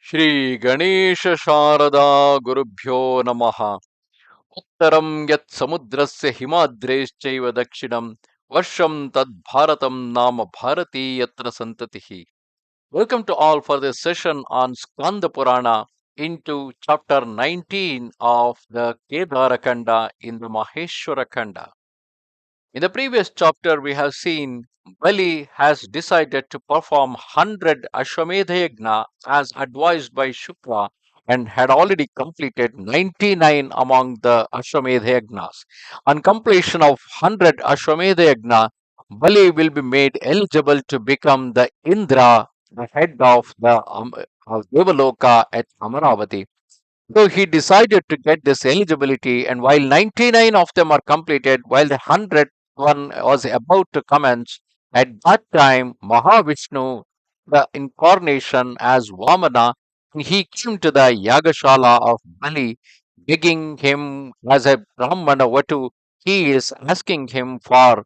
Shri Ganesha Sharada Gurubhyo Namaha Uttaram Yat Samudrasya Himadreschaiva Dakshinam Varsham Tad Bharatam Nama Bharati Yatra Santatihi. Welcome to all for this session on Skanda Purana into chapter 19 of the Kedar Khanda in the Maheshwara Khanda. In the previous chapter, we have seen Bali has decided to perform 100 Ashwamedha Yajna as advised by Shukra and had already completed 99 among the Ashwamedha Yajnas. On completion of 100 Ashwamedha Yajna, Bali will be made eligible to become the Indra, the head of the of Devaloka at Amaravati. So he decided to get this eligibility, and while 99 of them are completed, while the 100th one was about to commence, at that time Mahavishnu, the incarnation as Vamana, he came to the Yagashala of Bali, begging him as a Brahmana Vatu. He is asking him for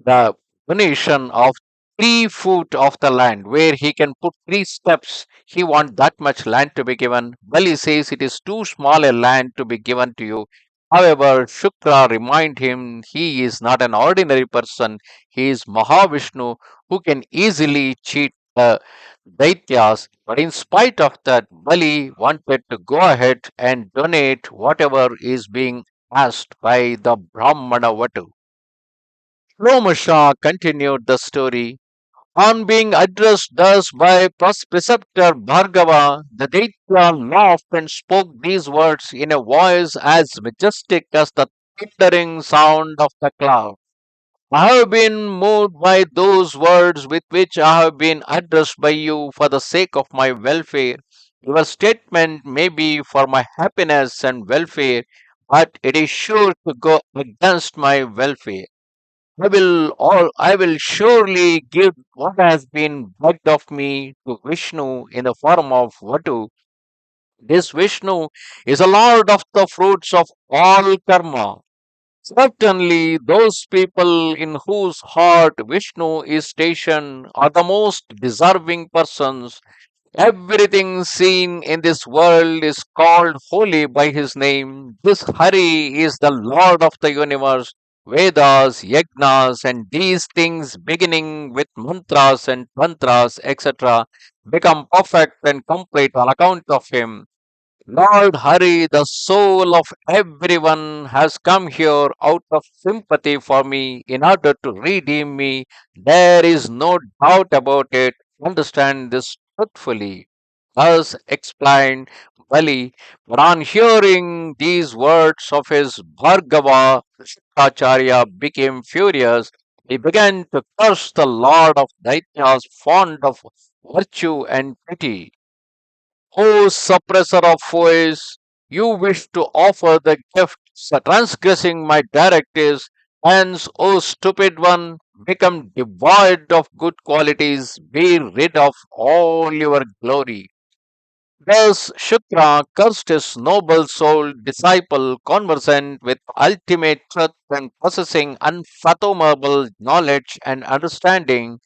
the donation of 3 foot of the land where he can put 3 steps. He wants that much land to be given. Bali says it is too small a land to be given to you. However, Shukra remind him he is not an ordinary person. He is Mahavishnu who can easily cheat the Daityas. But in spite of that, Bali wanted to go ahead and donate whatever is being asked by the Brahmana Vatu. Romasha continued the story. On being addressed thus by preceptor Bhargava, the Daitya laughed and spoke these words in a voice as majestic as the thundering sound of the cloud. I have been moved by those words with which I have been addressed by you for the sake of my welfare. Your statement may be for my happiness and welfare, but it is sure to go against my welfare. I will surely give what has been begged of me to Vishnu in the form of Vatu. This Vishnu is a lord of the fruits of all karma. Certainly, those people in whose heart Vishnu is stationed are the most deserving persons. Everything seen in this world is called holy by his name. This Hari is the Lord of the universe. Vedas, yajnas, and these things beginning with mantras and tantras, etc., become perfect and complete on account of him. Lord Hari, the soul of everyone, has come here out of sympathy for me in order to redeem me. There is no doubt about it. Understand this truthfully. Thus explained Bali. But on hearing these words of his Bhargava, Acharya became furious. He began to curse the Lord of Daityas, fond of virtue and pity. O suppressor of foes, you wish to offer the gift, transgressing my directives. Hence, O stupid one, become devoid of good qualities, be rid of all your glory. Thus, Shukra cursed his noble souled disciple, conversant with ultimate truth and possessing unfathomable knowledge and understanding.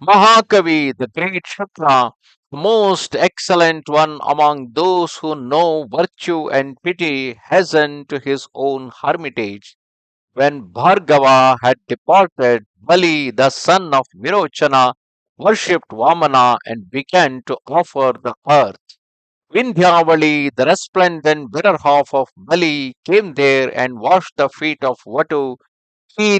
Mahakavi, the great Shukra, the most excellent one among those who know virtue and pity, hastened to his own hermitage. When Bhargava had departed, Bali, the son of Virochana, worshipped Vamana and began to offer the earth. Vindhyavali, the resplendent better half of Bali, came there and washed the feet of Vatu. Bali,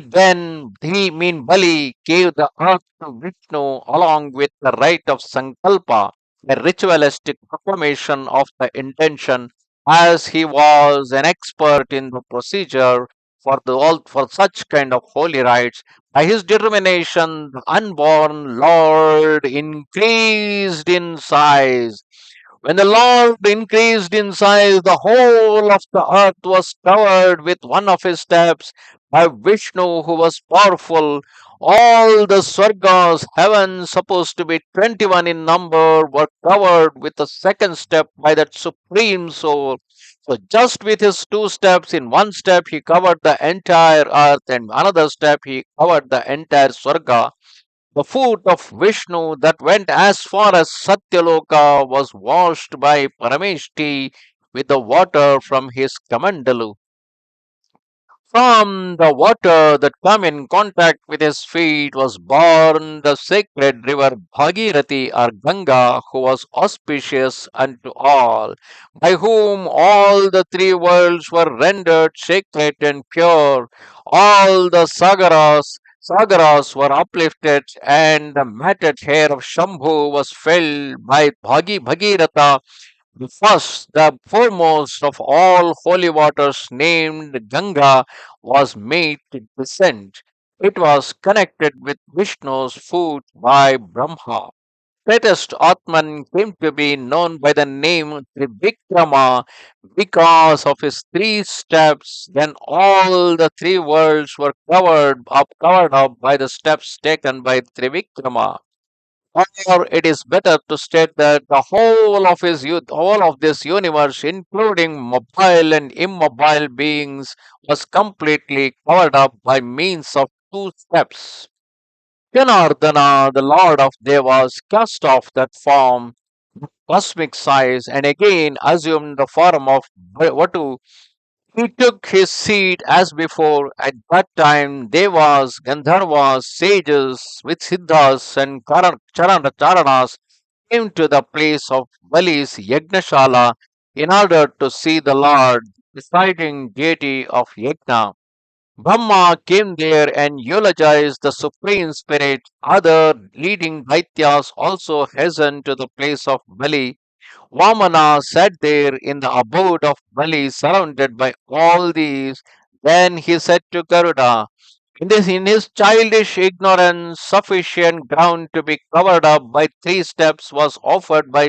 gave the earth to Vishnu along with the rite of Sankalpa, a ritualistic proclamation of the intention, as he was an expert in the procedure for such kind of holy rites. By his determination, the unborn Lord increased in size. When the Lord increased in size, the whole of the earth was covered with one of his steps by Vishnu, who was powerful. All the Swargas, heavens supposed to be 21 in number, were covered with the second step by that supreme soul. So, just with his 2 steps, in one step he covered the entire earth, and another step he covered the entire Swarga. The foot of Vishnu that went as far as Satyaloka was washed by Parameshti with the water from his Kamandalu. From the water that come in contact with his feet was born the sacred river Bhagirathi or Ganga, who was auspicious unto all, by whom all the three worlds were rendered sacred and pure. All the sagaras were uplifted, and the matted hair of Shambhu was filled by Bhagiratha, the first, the foremost of all holy waters, named Ganga, was made to descend. It was connected with Vishnu's foot by Brahma. Greatest Atman came to be known by the name Trivikrama because of his three steps. Then all the three worlds were covered up by the steps taken by Trivikrama. Or it is better to state that the whole of this universe, including mobile and immobile beings, was completely covered up by means of two steps. Janardana, the lord of Devas, cast off that form, cosmic size, and again assumed the form of Vatu. He took his seat as before. At that time, Devas, Gandharvas, sages with Siddhas and Charanas came to the place of Bali's Yagnashala in order to see the Lord, presiding deity of Yajna. Brahma came there and eulogized the Supreme Spirit. Other leading Daityas also hastened to the place of Bali. Vamana sat there in the abode of Bali, surrounded by all these. Then he said to Garuda, in his childish ignorance, sufficient ground to be covered up by three steps was offered by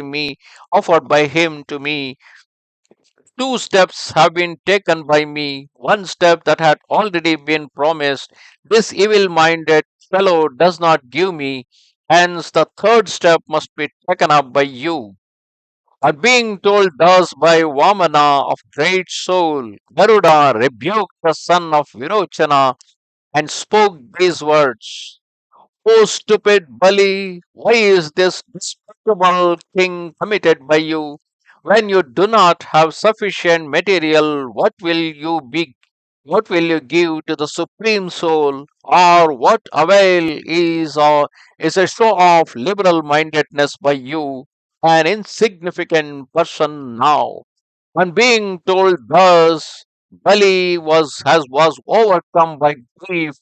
him to me. Two steps have been taken by me, one step that had already been promised. This evil minded fellow does not give me, hence the third step must be taken up by you. On being told thus by Vamana of great soul, Garuda rebuked the son of Virochana and spoke these words. O stupid Bali, why is this despicable thing committed by you? When you do not have sufficient material, what will you give to the Supreme Soul? Or what avail is a show of liberal mindedness by you, an insignificant person now? On being told thus, Bali was overcome by grief.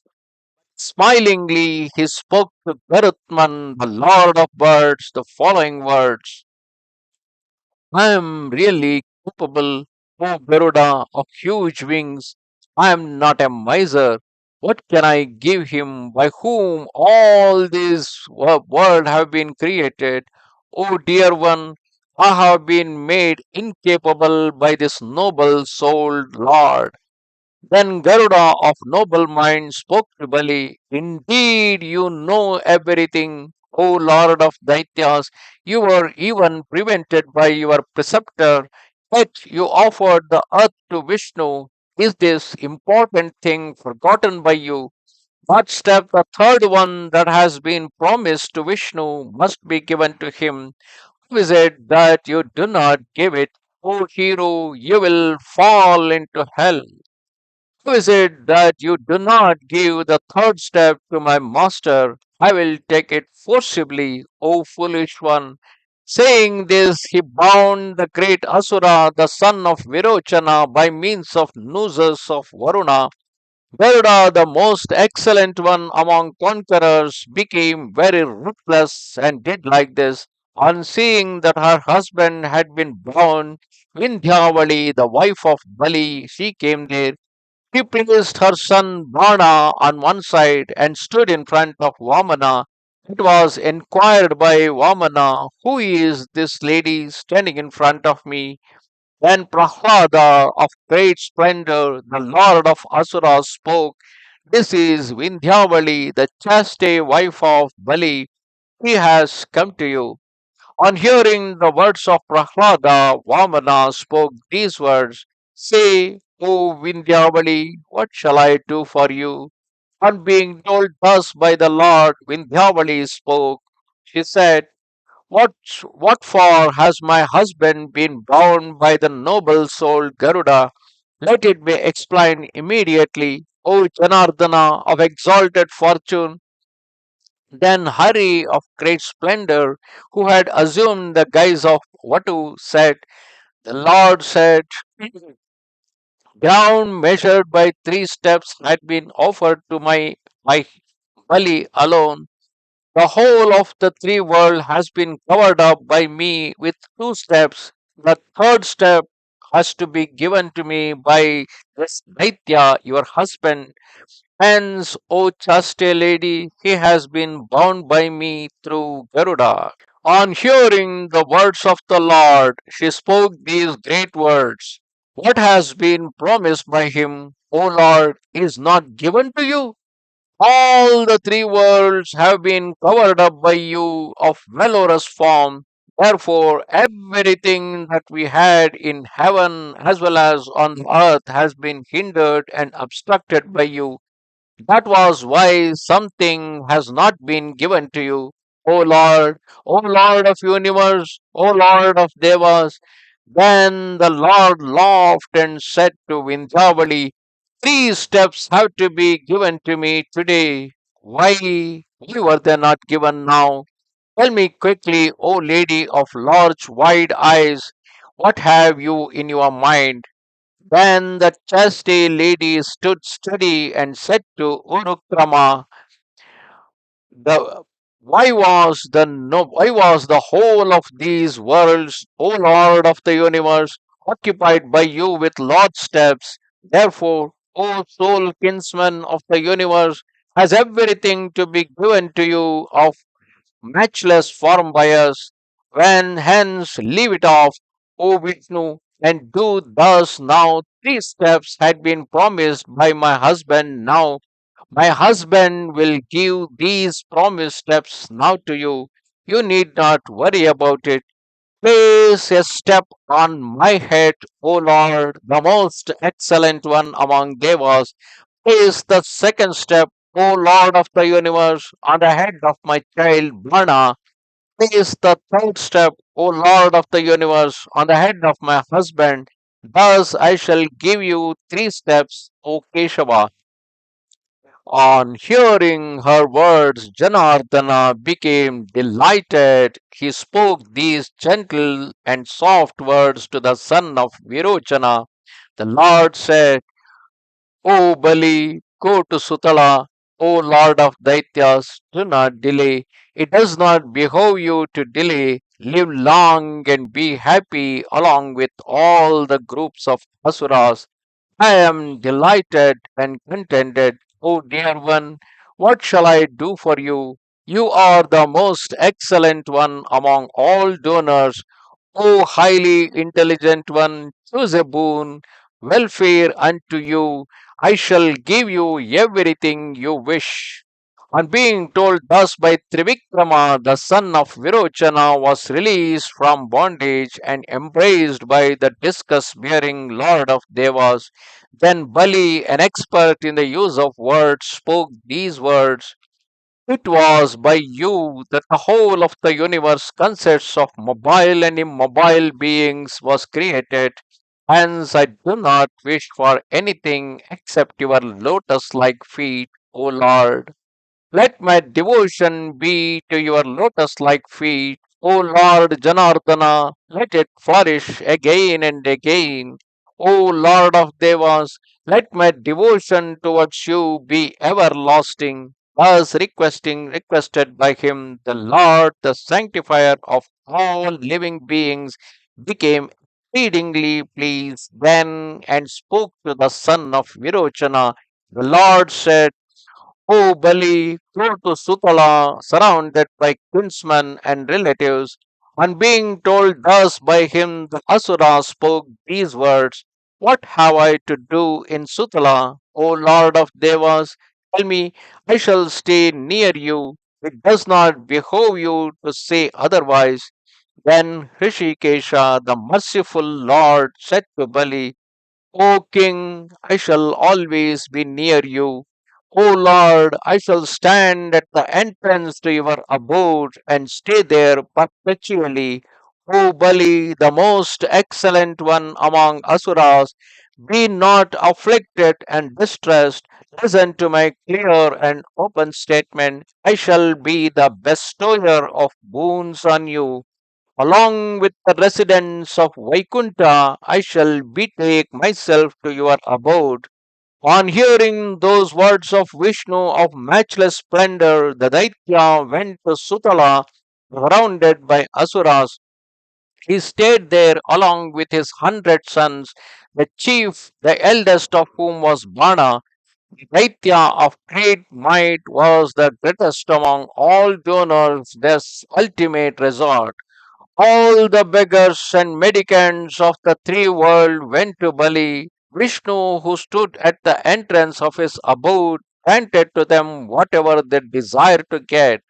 Smilingly, he spoke to Garutman, the Lord of Birds, the following words: I am really capable, O Garuda, of huge wings. I am not a miser. What can I give him by whom all these world have been created? O dear one, I have been made incapable by this noble souled Lord. Then Garuda of noble mind spoke to Bali. Indeed, you know everything, O Lord of Daityas. You were even prevented by your preceptor, yet you offered the earth to Vishnu. Is this important thing forgotten by you? But step the third one that has been promised to Vishnu must be given to him. How is it that you do not give it? O hero, you will fall into hell. How is it that you do not give the third step to my master? I will take it forcibly, O foolish one. Saying this, he bound the great Asura, the son of Virochana, by means of nooses of Varuna. Garuda, the most excellent one among conquerors, became very ruthless and did like this. On seeing that her husband had been bound, Vindhyavali, the wife of Bali, she came there. He placed her son Bana on one side and stood in front of Vamana. It was inquired by Vamana, who is this lady standing in front of me? Then Prahlada of great splendor, the lord of Asuras, spoke. This is Vindhyavali, the chaste wife of Bali. He has come to you. On hearing the words of Prahlada, Vamana spoke these words: Say, O Vindhyavali, what shall I do for you? On being told thus by the Lord, Vindhyavali spoke. She said, what for has my husband been bound by the noble soul Garuda? Let it be explained immediately. O Janardana of exalted fortune, then Hari of great splendor, who had assumed the guise of Vatu, said, the Lord said, ground measured by 3 steps had been offered to my Bali alone. The whole of the 3 world has been covered up by me with 2 steps. The third step has to be given to me by this Daitya, your husband. Hence, O chaste lady, he has been bound by me through Garuda. On hearing the words of the Lord, she spoke these great words. What has been promised by him, O Lord, is not given to you. All the 3 worlds have been covered up by you of valorous form. Therefore, everything that we had in heaven as well as on the earth has been hindered and obstructed by you. That was why something has not been given to you. O Lord of universe, O Lord of Devas. Then the Lord laughed and said to Vindhyavali, 3 steps have to be given to me today. Why were they not given now? Tell me quickly, O lady of large wide eyes, what have you in your mind? Then the chaste lady stood steady and said to Urukrama, the why was the whole of these worlds, O Lord of the universe, occupied by you with large steps? Therefore, O sole kinsman of the universe, has everything to be given to you of matchless form by us. When hence leave it off, O Vishnu, and do thus now 3 steps had been promised by my husband now. My husband will give these promised steps now to you. You need not worry about it. Place a step on my head, O Lord, the most excellent one among devas. Place the second step, O Lord of the universe, on the head of my child Vamana. Place the third step, O Lord of the universe, on the head of my husband. Thus I shall give you 3 steps, O Keshava. On hearing her words, Janardana became delighted. He spoke these gentle and soft words to the son of Virochana. The Lord said, O Bali, go to Sutala, O Lord of Daityas, do not delay. It does not behove you to delay. Live long and be happy along with all the groups of Asuras. I am delighted and contented. O dear one, what shall I do for you? You are the most excellent one among all donors. O highly intelligent one, choose a boon. Welfare unto you. I shall give you everything you wish. On being told thus by Trivikrama, the son of Virochana was released from bondage and embraced by the discus bearing Lord of Devas. Then Bali, an expert in the use of words, spoke these words. It was by you that the whole of the universe consists of mobile and immobile beings was created. Hence, I do not wish for anything except your lotus like feet, O Lord. Let my devotion be to your lotus like feet, O Lord Janardana. Let it flourish again and again. O Lord of Devas, let my devotion towards you be everlasting. Thus requested by him, the Lord, the sanctifier of all living beings, became exceedingly pleased then and spoke to the son of Virochana. The Lord said, O Bali, go to Sutala, surrounded by kinsmen and relatives. On being told thus by him, the Asura spoke these words. What have I to do in Sutala, O Lord of Devas? Tell me, I shall stay near you. It does not behove you to say otherwise. Then Rishikesha, the merciful Lord, said to Bali, O king, I shall always be near you. O Lord, I shall stand at the entrance to your abode and stay there perpetually. O Bali, the most excellent one among Asuras, be not afflicted and distressed. Listen to my clear and open statement. I shall be the bestower of boons on you. Along with the residents of Vaikunta, I shall betake myself to your abode. On hearing those words of Vishnu of matchless splendor, the Daitya went to Sutala, surrounded by Asuras. He stayed there along with his 100 sons, the chief, the eldest of whom was Bana. The Daitya of great might was the greatest among all donors, their ultimate resort. All the beggars and mendicants of the three worlds went to Bali. Vishnu, who stood at the entrance of his abode, granted to them whatever they desired to get.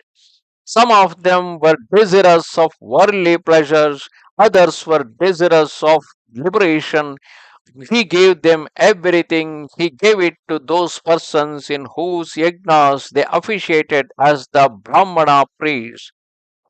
Some of them were desirous of worldly pleasures, others were desirous of liberation. He gave them everything. He gave it to those persons in whose yagnas they officiated as the Brahmana priests.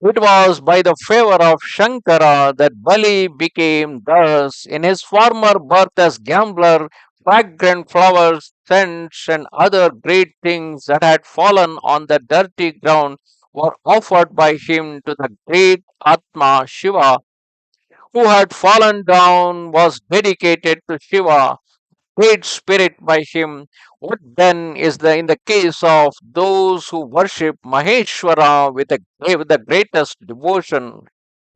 It was by the favor of Shankara that Bali became thus. In his former birth as gambler, fragrant flowers, scents, and other great things that had fallen on the dirty ground were offered by him to the great Atma Shiva, who had fallen down, was dedicated to Shiva, great spirit by him. What then is the in the case of those who worship Maheshwara with the greatest devotion?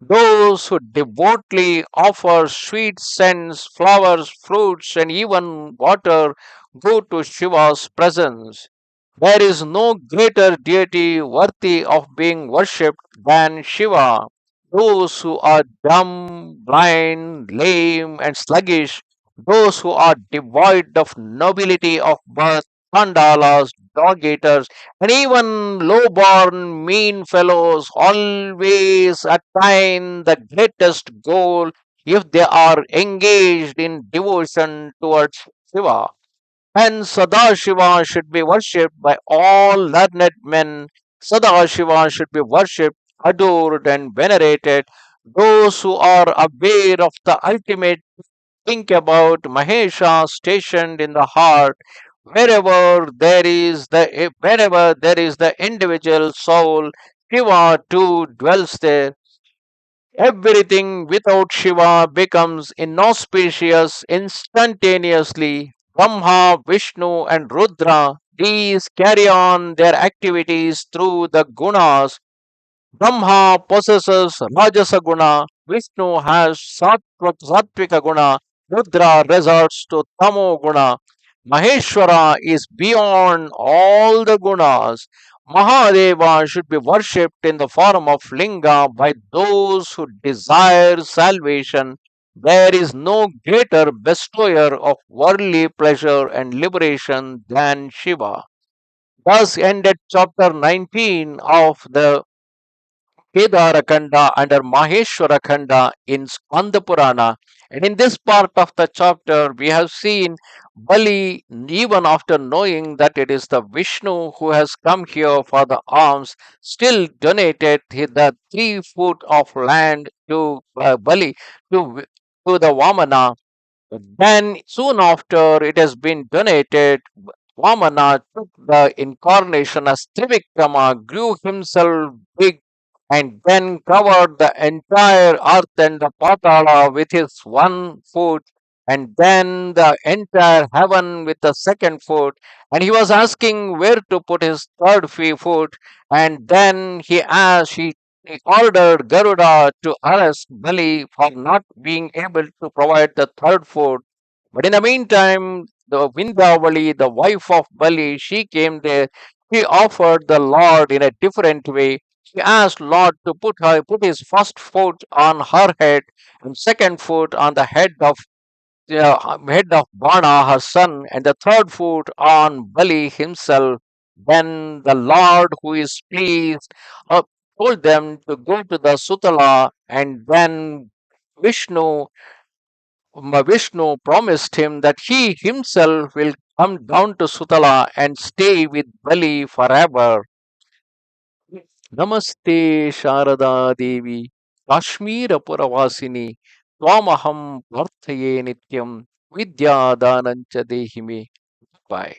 Those who devotedly offer sweet scents, flowers, fruits, and even water go to Shiva's presence. There is no greater deity worthy of being worshipped than Shiva. Those who are dumb, blind, lame, and sluggish, those who are devoid of nobility of birth, Pandalas, dog eaters, and even low-born mean fellows always attain the greatest goal if they are engaged in devotion towards Shiva. And Sadashiva should be worshipped by all learned men. Sadashiva should be worshipped, adored, and venerated. Those who are aware of the ultimate think about Mahesha stationed in the heart. Wherever there is the individual soul, Shiva too dwells there. Everything without Shiva becomes inauspicious instantaneously. Brahma, Vishnu, and Rudra, these carry on their activities through the gunas. Brahma possesses Rajasa guna, Vishnu has Sattvika guna, Rudra resorts to Tamo guna. Maheshwara is beyond all the gunas. Mahadeva should be worshipped in the form of linga by those who desire salvation. There is no greater bestower of worldly pleasure and liberation than Shiva. Thus ended chapter 19 of the Kedar Khanda under Maheshwara Khanda in Skanda Purana. And in this part of the chapter, we have seen Bali, even after knowing that it is the Vishnu who has come here for the alms, still donated the 3 foot of land to Bali, to, to the Vamana. Then, soon after it has been donated, Vamana took the incarnation as Trivikrama, grew himself big, and then covered the entire earth and the Patala with his 1 foot, and then the entire heaven with the 2nd foot. And he was asking where to put his foot, and then he ordered Garuda to arrest Bali for not being able to provide the 3rd foot. But in the meantime, the Vindavali, the wife of Bali, she came there. She offered the Lord in a different way. She asked Lord to put his 1st foot on her head and 2nd foot on the head of Bana, her son, and the 3rd foot on Bali himself. Then the Lord, who is pleased, uh, told them to go to the Sutala, and then Vishnu Vishnu promised him that he himself will Come down to Sutala and stay with Bali forever. Namaste Sharada Devi, Kashmira Puravasini, Twamaham Parthaye Nityam, Vidya Danancha Dehime. Bye.